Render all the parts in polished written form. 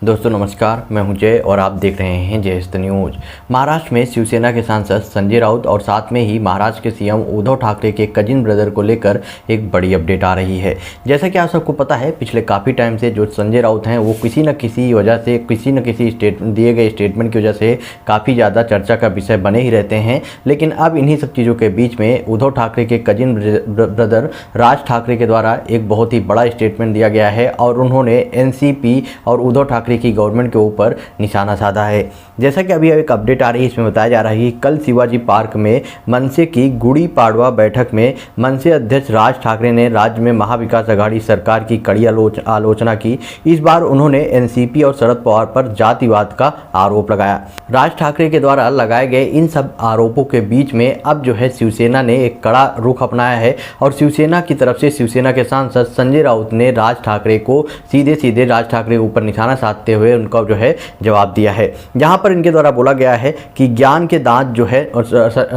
दोस्तों नमस्कार, मैं हूं जय और आप देख रहे हैं जय हिंद न्यूज। महाराष्ट्र में शिवसेना के सांसद संजय राउत और साथ में ही महाराष्ट्र के सीएम उद्धव ठाकरे के कजिन ब्रदर को लेकर एक बड़ी अपडेट आ रही है। जैसा कि आप सबको पता है, पिछले काफ़ी टाइम से जो संजय राउत हैं वो किसी न किसी वजह से दिए गए स्टेटमेंट की वजह से काफ़ी ज़्यादा चर्चा का विषय बने ही रहते हैं। लेकिन अब इन्हीं सब चीज़ों के बीच में उद्धव ठाकरे के कजिन ब्रदर राज ठाकरे के द्वारा एक बहुत ही बड़ा स्टेटमेंट दिया गया है और उन्होंने एनसीपी और उद्धव ठाकरे की गवर्नमेंट के ऊपर निशाना साधा है। जैसा कि अभी एक अपडेट आ रही है, इसमें बताया जा रहा है कि कल शिवाजी पार्क में मनसे की गुड़ी पाड़वा बैठक में मनसे अध्यक्ष राज ठाकरे ने राज्य में महाविकास आघाड़ी सरकार की कड़ी आलोचना की। इस बार उन्होंने एनसीपी और शरद पवार पर जातिवाद का आरोप लगाया। राज ठाकरे के द्वारा लगाए गए इन सब आरोपों के बीच में अब जो है शिवसेना ने एक कड़ा रुख अपनाया है और शिवसेना की तरफ से शिवसेना के सांसद संजय राउत ने राज ठाकरे को सीधे राज ठाकरे के ऊपर निशाना साधते हुए उनका जो है जवाब दिया है। जहां पर इनके द्वारा बोला गया है कि ज्ञान के दांत जो है, और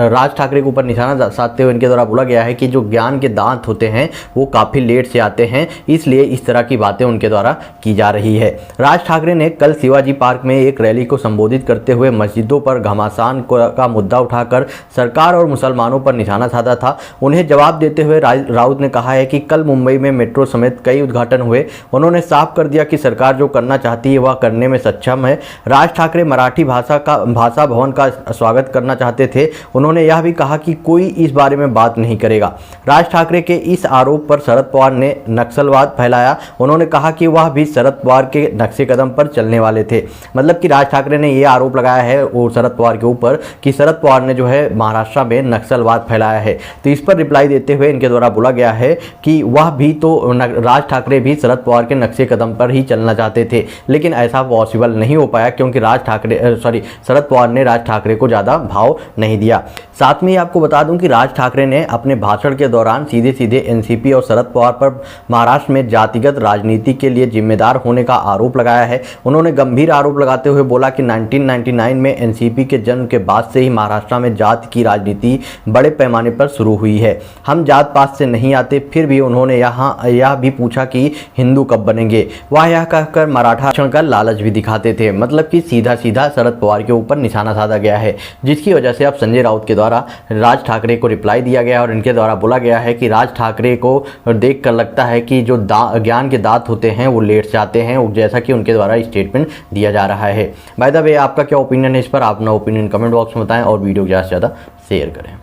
राज ठाकरे के ऊपर निशाना साधते हुए इनके द्वारा बोला गया है कि जो ज्ञान के दांत होते हैं वो काफ़ी लेट से आते हैं, इसलिए इस तरह की बातें उनके द्वारा की जा रही है। राज ठाकरे ने कल शिवाजी पार्क में एक रैली को संबोधित करते हुए मस्जिदों पर घमासान का मुद्दा उठाकर सरकार और मुसलमानों पर निशाना साधा था। उन्हें जवाब देते हुए राउत ने कहा है कि कल मुंबई में मेट्रो समेत कई उद्घाटन हुए। उन्होंने साफ कर दिया कि सरकार जो करना चाहती है वह करने में सक्षम है। राज ठाकरे मराठी भाषा भवन का स्वागत करना चाहते थे। उन्होंने यह भी कहा कि कोई इस बारे में बात नहीं करेगा। राज ठाकरे के इस आरोप पर शरद पवार ने नक्सलवाद फैलाया। उन्होंने कहा कि वह भी शरद पवार के नक्शे कदम पर चलने वाले थे। मतलब कि राज ठाकरे ने यह आरोप लगाया है वो शरद पवार के ऊपर कि शरद पवार ने जो है महाराष्ट्र में नक्सलवाद फैलाया है। तो इस पर रिप्लाई देते हुए इनके द्वारा बोला गया है कि वह भी तो राज ठाकरे भी शरद पवार के नक्शे कदम पर ही चलना चाहते थे, लेकिन ऐसा पॉसिबल नहीं हो पाया क्योंकि शरद पवार ने राज ठाकरे को ज़्यादा भाव नहीं दिया। साथ में आपको बता दूं कि राज ठाकरे ने अपने भाषण के दौरान सीधे एनसीपी और शरद पवार पर महाराष्ट्र में जातिगत राजनीति के लिए जिम्मेदार होने का आरोप लगाया है। उन्होंने गंभीर आरोप लगाते हुए बोला कि 1999 में एनसीपी के जन्म के बाद से ही महाराष्ट्र में जाति की राजनीति बड़े पैमाने पर शुरू हुई है। हम जात पात से नहीं आते। फिर भी उन्होंने यह भी पूछा कि हिंदू कब बनेंगे। वह यह कहकर मराठा आरक्षण का लालच भी दिखाते थे। मतलब कि सीधा शरद पवार के ऊपर निशाना साधा गया है, जिसकी वजह से अब संजय राउत के द्वारा राज ठाकरे को रिप्लाई दिया गया और इनके द्वारा बोला गया है कि राज ठाकरे को देखकर लगता है कि जो ज्ञान के दांत होते हैं वो लेट से आते हैं, जैसा कि उनके द्वारा स्टेटमेंट दिया जा रहा है। बाय द वे, आपका क्या ओपिनियन है इस पर? आप अपना ओपिनियन कमेंट बॉक्स में बताएं और वीडियो ज़्यादा से ज़्यादा शेयर करें।